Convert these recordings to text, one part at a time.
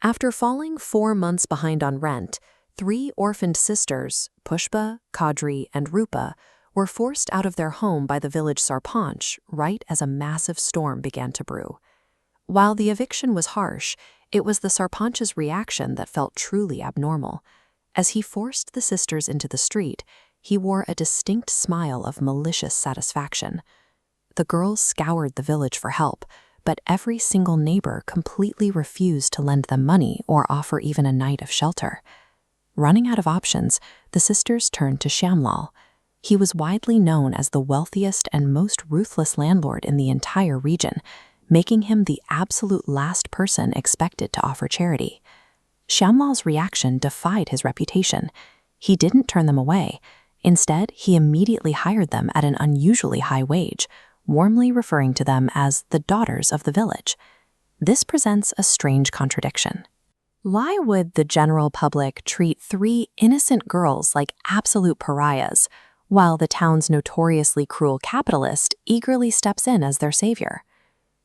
After falling 4 months behind on rent, 3 orphaned sisters, Pushpa, Kadri, and Rupa, were forced out of their home by the village sarpanch right as a massive storm began to brew. While the eviction was harsh, it was the sarpanch's reaction that felt truly abnormal. As he forced the sisters into the street, he wore a distinct smile of malicious satisfaction. The girls scoured the village for help, but every single neighbor completely refused to lend them money or offer even a night of shelter. Running out of options, the sisters turned to Shamlal. He was widely known as the wealthiest and most ruthless landlord in the entire region, making him the absolute last person expected to offer charity. Shamlal's reaction defied his reputation. He didn't turn them away. Instead, he immediately hired them at an unusually high wage, warmly referring to them as the daughters of the village. This presents a strange contradiction. Why would the general public treat 3 innocent girls like absolute pariahs, while the town's notoriously cruel capitalist eagerly steps in as their savior?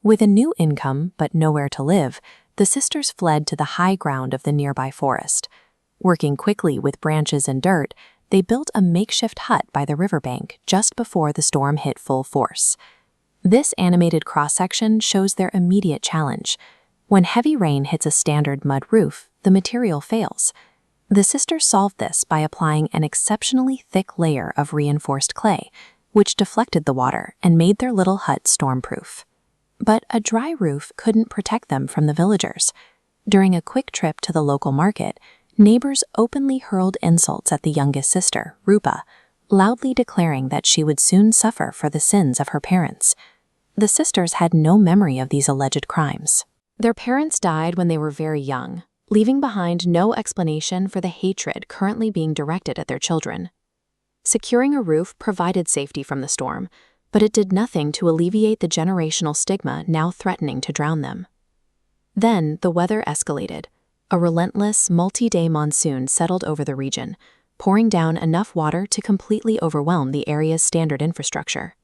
With a new income but nowhere to live, the sisters fled to the high ground of the nearby forest. Working quickly with branches and dirt, they built a makeshift hut by the riverbank just before the storm hit full force. This animated cross-section shows their immediate challenge. When heavy rain hits a standard mud roof, the material fails. The sisters solved this by applying an exceptionally thick layer of reinforced clay, which deflected the water and made their little hut stormproof. But a dry roof couldn't protect them from the villagers. During a quick trip to the local market, neighbors openly hurled insults at the youngest sister, Rupa, loudly declaring that she would soon suffer for the sins of her parents. The sisters had no memory of these alleged crimes. Their parents died when they were very young, leaving behind no explanation for the hatred currently being directed at their children. Securing a roof provided safety from the storm, but it did nothing to alleviate the generational stigma now threatening to drown them. Then the weather escalated. A relentless, multi-day monsoon settled over the region, pouring down enough water to completely overwhelm the area's standard infrastructure.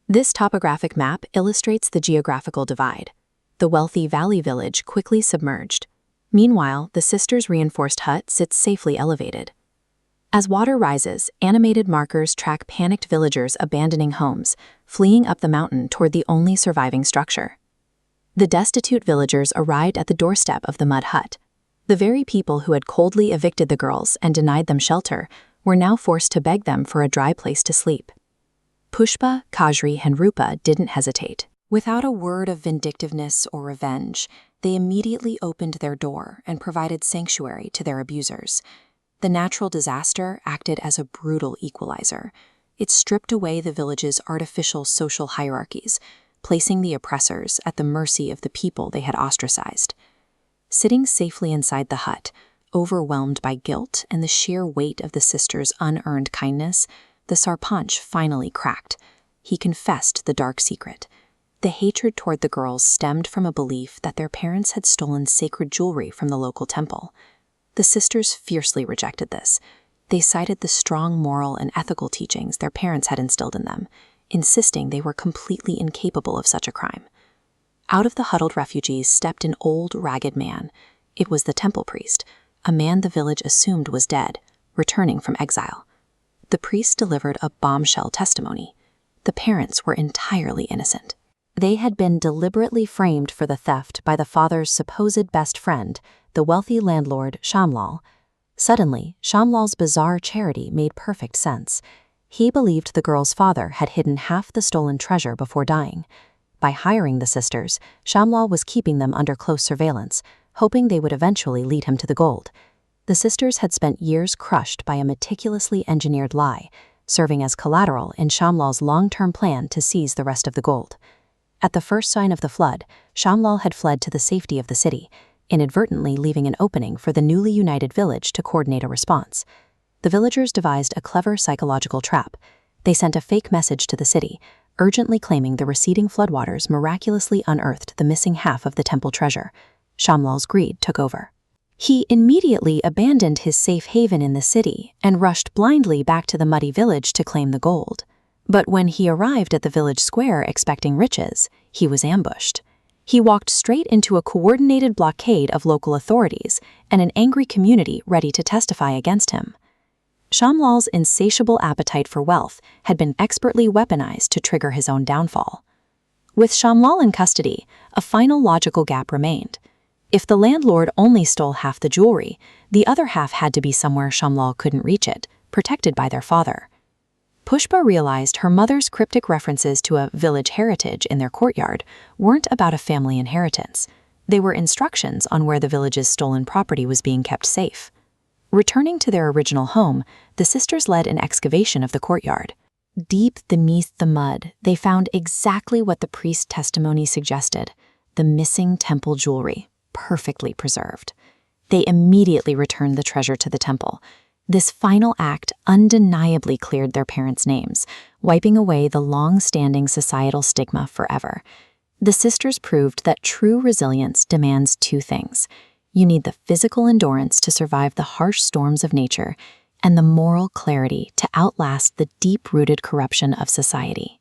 This topographic map illustrates the geographical divide. The wealthy valley village quickly submerged. Meanwhile, the sisters' reinforced hut sits safely elevated. As water rises, animated markers track panicked villagers abandoning homes, fleeing up the mountain toward the only surviving structure. The destitute villagers arrived at the doorstep of the mud hut. The very people who had coldly evicted the girls and denied them shelter were now forced to beg them for a dry place to sleep. Pushpa, Kadri, and Rupa didn't hesitate. Without a word of vindictiveness or revenge, they immediately opened their door and provided sanctuary to their abusers. The natural disaster acted as a brutal equalizer. It stripped away the village's artificial social hierarchies, placing the oppressors at the mercy of the people they had ostracized. Sitting safely inside the hut, overwhelmed by guilt and the sheer weight of the sisters' unearned kindness, the sarpanch finally cracked. He confessed the dark secret. The hatred toward the girls stemmed from a belief that their parents had stolen sacred jewelry from the local temple. The sisters fiercely rejected this. They cited the strong moral and ethical teachings their parents had instilled in them, insisting they were completely incapable of such a crime. Out of the huddled refugees stepped an old, ragged man. It was the temple priest, a man the village assumed was dead, returning from exile. The priest delivered a bombshell testimony. The parents were entirely innocent. They had been deliberately framed for the theft by the father's supposed best friend, the wealthy landlord Shamlal. Suddenly, Shamlal's bizarre charity made perfect sense. He believed the girl's father had hidden half the stolen treasure before dying. By hiring the sisters, Shamlal was keeping them under close surveillance, hoping they would eventually lead him to the gold. The sisters had spent years crushed by a meticulously engineered lie, serving as collateral in Shamlal's long-term plan to seize the rest of the gold. At the first sign of the flood, Shamlal had fled to the safety of the city, inadvertently leaving an opening for the newly united village to coordinate a response. The villagers devised a clever psychological trap. They sent a fake message to the city, urgently claiming the receding floodwaters miraculously unearthed the missing half of the temple treasure. Shamlal's greed took over. He immediately abandoned his safe haven in the city and rushed blindly back to the muddy village to claim the gold. But when he arrived at the village square expecting riches, he was ambushed. He walked straight into a coordinated blockade of local authorities and an angry community ready to testify against him. Shamlal's insatiable appetite for wealth had been expertly weaponized to trigger his own downfall. With Shamlal in custody, a final logical gap remained. If the landlord only stole half the jewelry, the other half had to be somewhere Shamlal couldn't reach it, protected by their father. Pushpa realized her mother's cryptic references to a village heritage in their courtyard weren't about a family inheritance. They were instructions on where the village's stolen property was being kept safe. Returning to their original home, the sisters led an excavation of the courtyard. Deep beneath the mud, they found exactly what the priest's testimony suggested: the missing temple jewelry, perfectly preserved. They immediately returned the treasure to the temple. This final act undeniably cleared their parents' names, wiping away the long-standing societal stigma forever. The sisters proved that true resilience demands two things. You need the physical endurance to survive the harsh storms of nature, and the moral clarity to outlast the deep-rooted corruption of society.